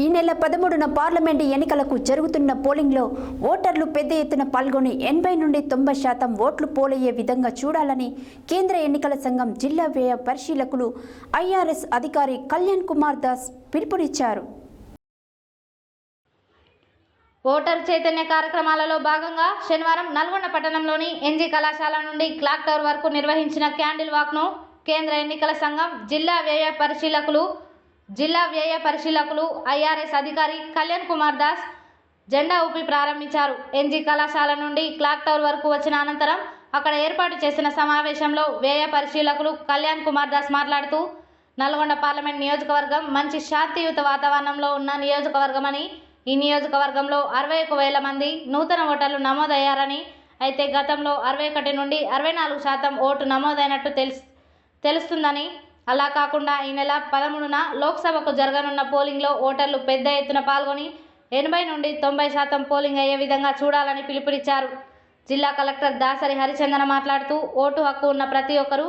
ఈ నెల 13న పార్లమెంటు ఎన్నికలకు జరుగుతున్న పోలింగ్లో ఓటర్లు పెద్ద ఎత్తున పాల్గొని 80 నుండి 90% ఓట్లు పోలయ్యే విధంగా చూడాలని కేంద్ర ఎన్నికల సంఘం జిల్లా వ్యయ పరిశీలకులు ఐఆర్ఎస్ అధికారి కళ్యాణ్ కుమార్ దాస్ పిలుపునిచ్చారు. ఓటర్ చైతన్య కార్యక్రమాలలో భాగంగా శనివారం నల్గొండ పట్టణంలోని ఎన్జీ కళాశాల నుండి క్లాక్ టవర్ వరకు నిర్వహించిన క్యాండిల్ వాక్ను కేంద్ర ఎన్నికల సంఘం జిల్లా వ్యయ పరిశీలకులు ఐఆర్ఎస్ అధికారి కళ్యాణ్ కుమార్ దాస్ జెండా ఊపి ప్రారంభించారు. ఎన్జీ కళాశాల నుండి క్లాక్ టవర్ వరకు వచ్చిన అనంతరం అక్కడ ఏర్పాటు చేసిన సమావేశంలో వ్యయ పరిశీలకులు కళ్యాణ్ కుమార్ దాస్ మాట్లాడుతూ నల్గొండ పార్లమెంట్ నియోజకవర్గం మంచి శాంతియుత వాతావరణంలో ఉన్న నియోజకవర్గమని, ఈ నియోజకవర్గంలో 61,000 మంది నూతన ఓటర్లు నమోదయ్యారని, అయితే గతంలో 61 నుండి 64% ఓటు నమోదైనట్టు తెలుస్తుందని, అలా కాకుండా ఈ నెల 13న లోక్సభకు జరగనున్న పోలింగ్లో ఓటర్లు పెద్ద ఎత్తున పాల్గొని 80 నుండి 90% పోలింగ్ అయ్యే విధంగా చూడాలని పిలుపునిచ్చారు. జిల్లా కలెక్టర్ దాసరి హరిచందన మాట్లాడుతూ ఓటు హక్కు ఉన్న ప్రతి ఒక్కరూ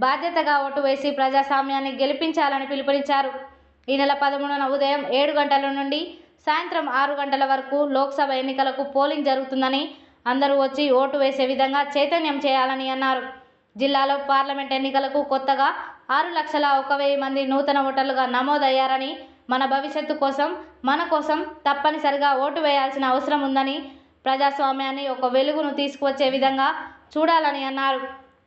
బాధ్యతగా ఓటు వేసి ప్రజాస్వామ్యాన్ని గెలిపించాలని పిలుపునిచ్చారు. ఈ నెల 13న ఉదయం 7 గంటల నుండి సాయంత్రం 6 గంటల వరకు లోక్సభ ఎన్నికలకు పోలింగ్ జరుగుతుందని, అందరూ వచ్చి ఓటు వేసే విధంగా చైతన్యం చేయాలని అన్నారు. జిల్లాలో పార్లమెంట్ ఎన్నికలకు కొత్తగా 6,01,000 మంది నూతన ఓటర్లుగా నమోదయ్యారని, మన భవిష్యత్తు కోసం, మన కోసం తప్పనిసరిగా ఓటు వేయాల్సిన అవసరం ఉందని, ప్రజాస్వామ్యాన్ని ఒక వెలుగును తీసుకువచ్చే విధంగా చూడాలని అన్నారు.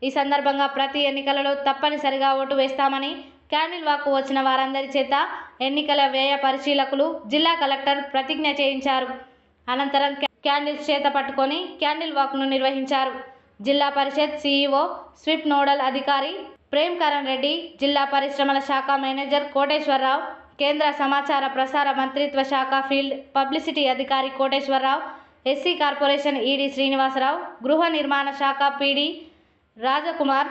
ఈ సందర్భంగా ప్రతి ఎన్నికలలో తప్పనిసరిగా ఓటు వేస్తామని క్యాండిల్ వాక్కు వచ్చిన వారందరి చేత ఎన్నికల వ్యయ పరిశీలకులు జిల్లా కలెక్టర్ ప్రతిజ్ఞ చేయించారు. అనంతరం క్యాండిల్స్ చేత పట్టుకొని క్యాండిల్ వాక్ను నిర్వహించారు. జిల్లా పరిషత్ సిఇఓ స్విప్ నోడల్ అధికారి ప్రేమ్ కరణ్ రెడ్డి, జిల్లా పరిశ్రమల శాఖ మేనేజర్ కోటేశ్వరరావు, కేంద్ర సమాచార ప్రసార మంత్రిత్వ శాఖ ఫీల్డ్ పబ్లిసిటీ అధికారి Koteswararao, SC corporation ED Srinivasarao, గృహ నిర్మాణ శాఖ పీడీ రాజకుమార్,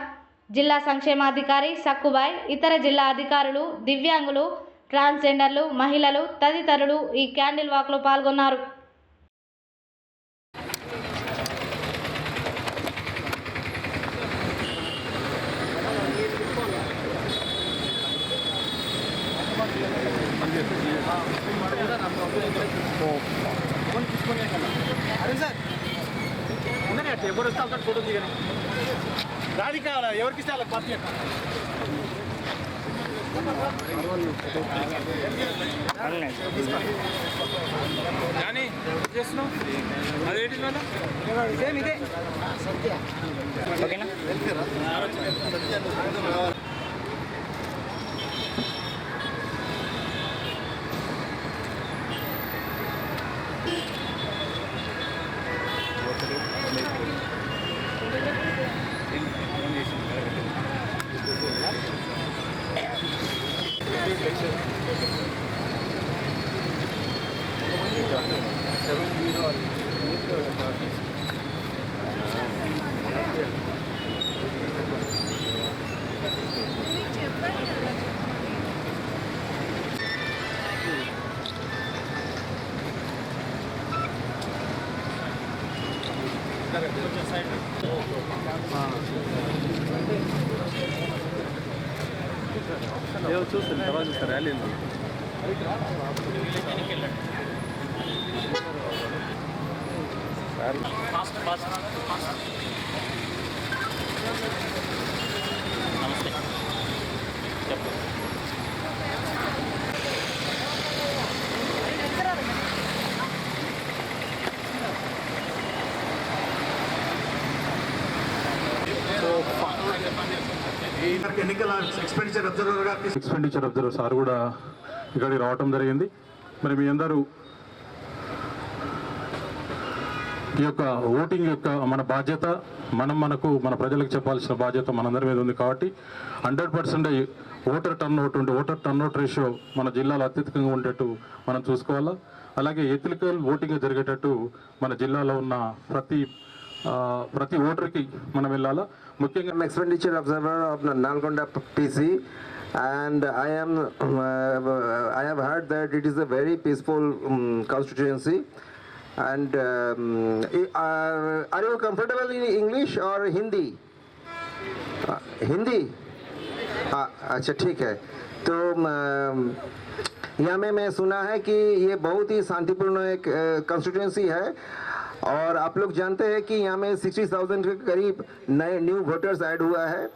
జిల్లా సంక్షేమాధికారి సక్కుబాయ్, ఇతర జిల్లా అధికారులు, దివ్యాంగులు, ట్రాన్స్జెండర్లు, మహిళలు తదితరులు ఈ క్యాండిల్ వాక్లో పాల్గొన్నారు. ఫోటో దిగని రాది కావాలా ఎవరికి ఇస్తే వాళ్ళకి పార్టీ కానీ చేస్తున్నావు అదేంటి సేమ్ ఇదే ఓకేనా. చూస్తాను తర్వాత చూస్తారు ర్యాలీ నమస్తే చెప్పు. ఎన్నికల ఎక్స్పెండిచర్ అబ్జర్వర్ సార్ కూడా ఇక్కడికి రావటం జరిగింది. మరి మీ అందరూ ఈ యొక్క ఓటింగ్ యొక్క మన బాధ్యత, మన ప్రజలకు చెప్పాల్సిన బాధ్యత మనందరి మీద ఉంది. కాబట్టి 100% ఓటర్ టర్న్అవుట్ రేషియో మన జిల్లాలో అత్యధికంగా ఉండేట్టు మనం చూసుకోవాలా. అలాగే ఎథికల్ ఓటింగ్ జరిగేటట్టు మన జిల్లాలో ఉన్న ప్రతి ఓటర్కి మనం వెళ్ళాలా. ముఖ్యంగా expenditure observer of Nalgonda PC, and I have heard that it is a very peaceful constituency. And are you comfortable in English or Hindi? Hindi? अच्छा ठीक है. तो यहाँ में मैं सुना है कि ये बहुत ही शांतिपूर्ण एक कॉन्स्टिट्यूंसी है और आप लोग जानते हैं कि यहाँ में 60,000 के करीब नए न्यू वोटर्स ऐड हुआ है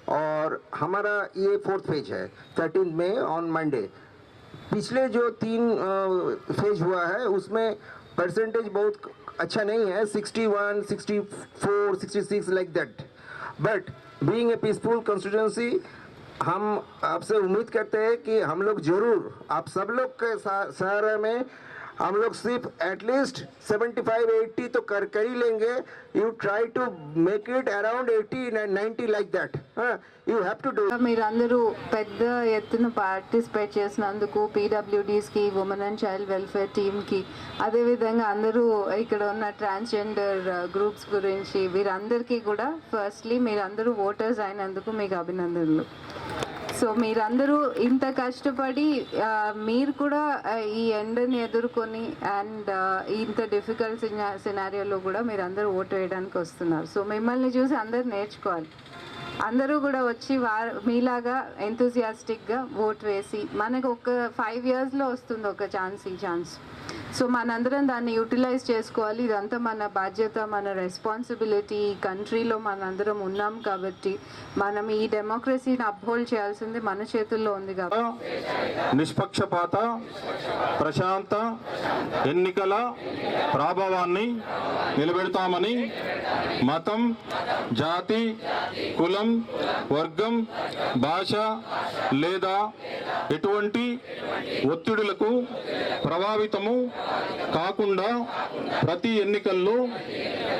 और हमारा ये 4th फेज है 13 मई ऑन मंडे। पिछले जो 3 फेज हुआ है उसमें परसेंटेज बहुत अच्छा नहीं है, 61, 64, 66 like that. But being a peaceful constituency हम आपसे उम्मीद करते हैं कि हम लोग जरूर आप सब लोग के सहारे में हम लोग सिर्फ एटलीस्ट 75-80 तो कर ही लेंगे। You try to make it around 80-90 like that. You have to do. మీరందరూ పెద్ద ఎత్తున పార్టిసిపేట్ చేసినందుకు పీడబ్ల్యూడీస్కి, ఉమెన్ అండ్ చైల్డ్ వెల్ఫేర్ టీమ్కి, అదేవిధంగా అందరూ ఇక్కడ ఉన్న ట్రాన్స్జెండర్ గ్రూప్స్ గురించి వీరందరికీ కూడా ఫస్ట్లీ మీరందరూ ఓటర్స్ అయినందుకు మీకు అభినందనలు। సో మీరందరూ ఇంత కష్టపడి మీరు కూడా ఈ ఎండని ఎదుర్కొని అండ్ ఇంత డిఫికల్ట్ సినారియోలో కూడా మీరందరూ ఓటు వేయడానికి వస్తున్నారు। సో మిమ్మల్ని చూసి అందరూ నేర్చుకోవాలి, అందరూ కూడా వచ్చి మీలాగా ఎంతూజియాస్టిక్గా ఓట్ వేసి మనకు ఒక 5 yearsలో వస్తుంది ఒక ఈ ఛాన్స్। సో మనందరం దాన్ని యూటిలైజ్ చేసుకోవాలి। ఇదంతా మన బాధ్యత, మన రెస్పాన్సిబిలిటీ। ఈ కంట్రీలో మనందరం ఉన్నాం కాబట్టి మనం ఈ డెమోక్రసీని అప్హోల్డ్ చేయాల్సింది మన చేతుల్లో ఉంది కాబట్టి నిష్పక్షపాత ప్రశాంత ఎన్నికల ప్రాభవాన్ని నిలబెడతామని మతం, జాతి, కులం, వర్గం, భాష లేదా ఎటువంటి ఒత్తిడులకు ప్రభావితము కాకుండా ప్రతి ఎన్నికల్లో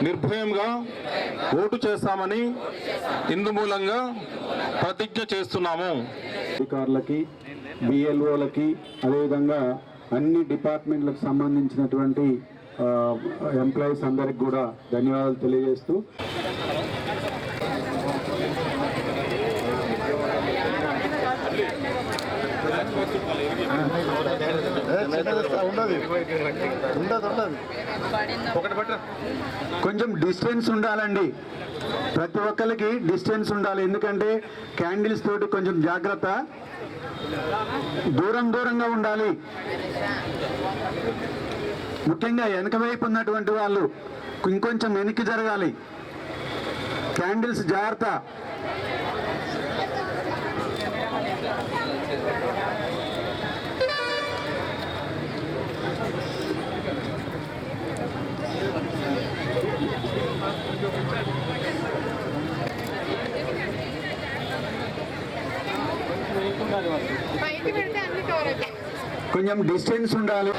నిర్భయంగా ఓటు చేస్తామని ఇందు మూలంగా ప్రతిజ్ఞ చేస్తున్నాము। అధికారులకి, బిఎల్ఓలకి, అదేవిధంగా అన్ని డిపార్ట్మెంట్లకు సంబంధించినటువంటి ఎంప్లాయీస్ అందరికి కూడా ధన్యవాదాలు తెలియజేస్తూ కొంచెం డిస్టెన్స్ ఉండాలండి, ప్రతి ఒక్కరికి డిస్టెన్స్ ఉండాలి। ఎందుకంటే క్యాండిల్స్ తోటి కొంచెం జాగ్రత్త, దూరంగా ఉండాలి। ముఖ్యంగా వెనక వైపు ఉన్నటువంటి వాళ్ళు ఇంకొంచెం వెనక్కి జరగాలి। క్యాండిల్స్ జాగ్రత్త। కొంచెం డిస్టెన్స్ ఉండాలి।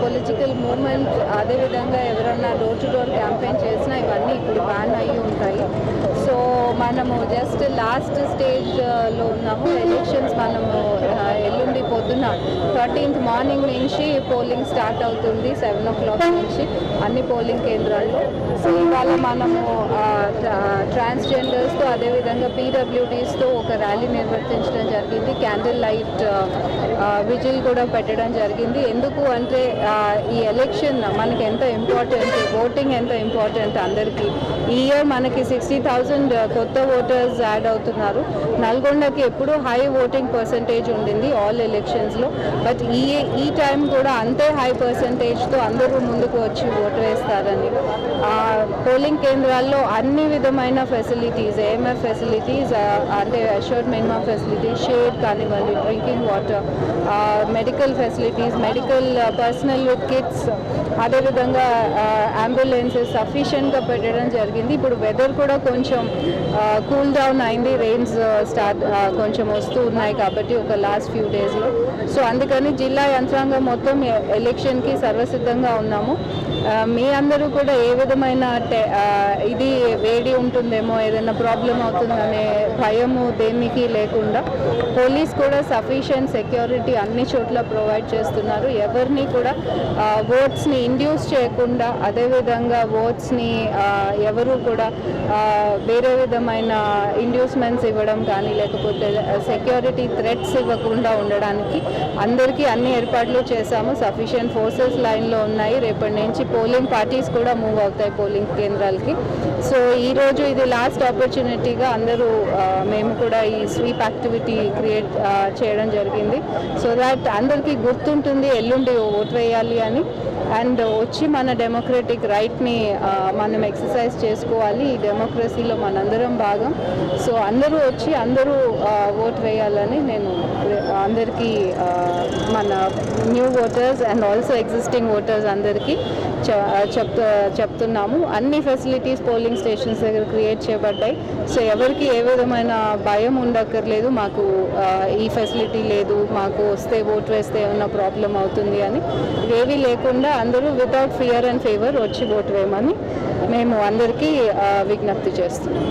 పొలిటికల్ మూమెంట్, అదేవిధంగా ఎవరన్నా డోర్ టు డోర్ క్యాంపెయిన్ చేసినా ఇవన్నీ ఇప్పుడు బ్యాన్ అయ్యి ఉంటాయి. సో మనము జస్ట్ లాస్ట్ స్టేజ్లో ఉన్నాము. ఎలక్షన్స్ మనము ఎల్లుండి పొద్దున 13th మార్నింగ్ నుంచి పోలింగ్ స్టార్ట్ అవుతుంది 7 o'clock నుంచి అన్ని పోలింగ్ కేంద్రాల్లో. సో ఇవాళ మనము ట్రాన్స్జెండర్స్తో అదేవిధంగా పీడబ్ల్యూడీస్తో ఒక ర్యాలీ నిర్వర్తించడం జరిగింది. క్యాండిల్ లైట్ విజిల్ కూడా పెట్టడం జరిగింది. ఎందుకు అంటే ఈ ఎలక్షన్ మనకి ఎంత ఇంపార్టెంట్, ఓటింగ్ ఎంత ఇంపార్టెంట్ అందరికీ. ఈ ఇయర్ మనకి 60,000 కొత్త ఓటర్స్ యాడ్ అవుతున్నారు. నల్గొండకి ఎప్పుడూ హై ఓటింగ్ పర్సంటేజ్ ఉండింది ఆల్ ఎలక్షన్స్లో. బట్ ఈ టైం కూడా అంతే హై పర్సంటేజ్తో అందరూ ముందుకు వచ్చి ఓటు వేస్తారని. పోలింగ్ కేంద్రాల్లో అన్ని విధమైన ఫెసిలిటీస్, ఏఎంఎఫ్ ఫెసిలిటీస్ అంటే అష్యూర్డ్ మినిమం ఫెసిలిటీస్, షేడ్ కానివ్వండి, drinking water, medical facilities, medical personnel kits, అదేవిధంగా అంబులెన్సెస్ సఫిషియెంట్గా పెట్టడం జరిగింది. ఇప్పుడు వెదర్ కూడా కొంచెం కూల్ డౌన్ అయింది, రెయిన్స్ కొంచెం వస్తూ ఉన్నాయి కాబట్టి ఒక లాస్ట్ ఫ్యూ డేస్లో. సో అందుకని జిల్లా యంత్రాంగం మొత్తం ఎలక్షన్కి సర్వసిద్ధంగా ఉన్నాము. మీ అందరూ కూడా ఏ విధమైన ఇది వేడి ఉంటుందేమో, ఏదైనా ప్రాబ్లం అవుతుందనే భయము దేనికి లేకుండా పోలీస్ కూడా సఫిషియెంట్ సెక్యూరిటీ అన్ని చోట్ల ప్రొవైడ్ చేస్తున్నారు. ఎవరిని కూడా ఓట్స్ని ఇండ్యూస్ చేయకుండా, అదేవిధంగా ఓట్స్ని ఎవరు కూడా వేరే విధమైన ఇండ్యూస్మెంట్స్ ఇవ్వడం కానీ లేకపోతే సెక్యూరిటీ థ్రెట్స్ ఇవ్వకుండా ఉండడానికి అందరికీ అన్ని ఏర్పాట్లు చేశాము. సఫిషియెంట్ ఫోర్సెస్ లైన్లో ఉన్నాయి. రేపటి నుంచి పోలింగ్ పార్టీస్ కూడా మూవ్ అవుతాయి పోలింగ్ కేంద్రాలకి. సో ఈరోజు ఇది లాస్ట్ ఆపర్చునిటీగా అందరూ మేము కూడా ఈ స్వీప్ యాక్టివిటీ క్రియేట్ చేయడం జరిగింది. సో దాట్ అందరికీ గుర్తుంటుంది ఎల్లుండి ఓటు వేయాలి అని. అండ్ వచ్చి మన డెమోక్రటిక్ రైట్ని మనం ఎక్సర్సైజ్ చేసుకోవాలి. ఈ డెమోక్రసీలో మనందరం భాగం. సో అందరూ వచ్చి అందరూ ఓటు వేయాలని నేను అందరికీ మన new voters and also existing voters అందరికీ చెప్తున్నాము. అన్ని ఫెసిలిటీస్ పోలింగ్ స్టేషన్స్ దగ్గర క్రియేట్ చేయబడ్డాయి. సో ఎవరికి ఏ విధమైన భయం ఉండక్కర్లేదు, మాకు ఈ ఫెసిలిటీ లేదు, మాకు వస్తే ఓటు వేస్తే ఏమన్నా ప్రాబ్లం అవుతుంది అని ఇవేవి లేకుండా అందరూ వితౌట్ ఫియర్ అండ్ ఫేవర్ వచ్చి ఓటు వేయమని మేము అందరికీ విజ్ఞప్తి చేస్తున్నాం.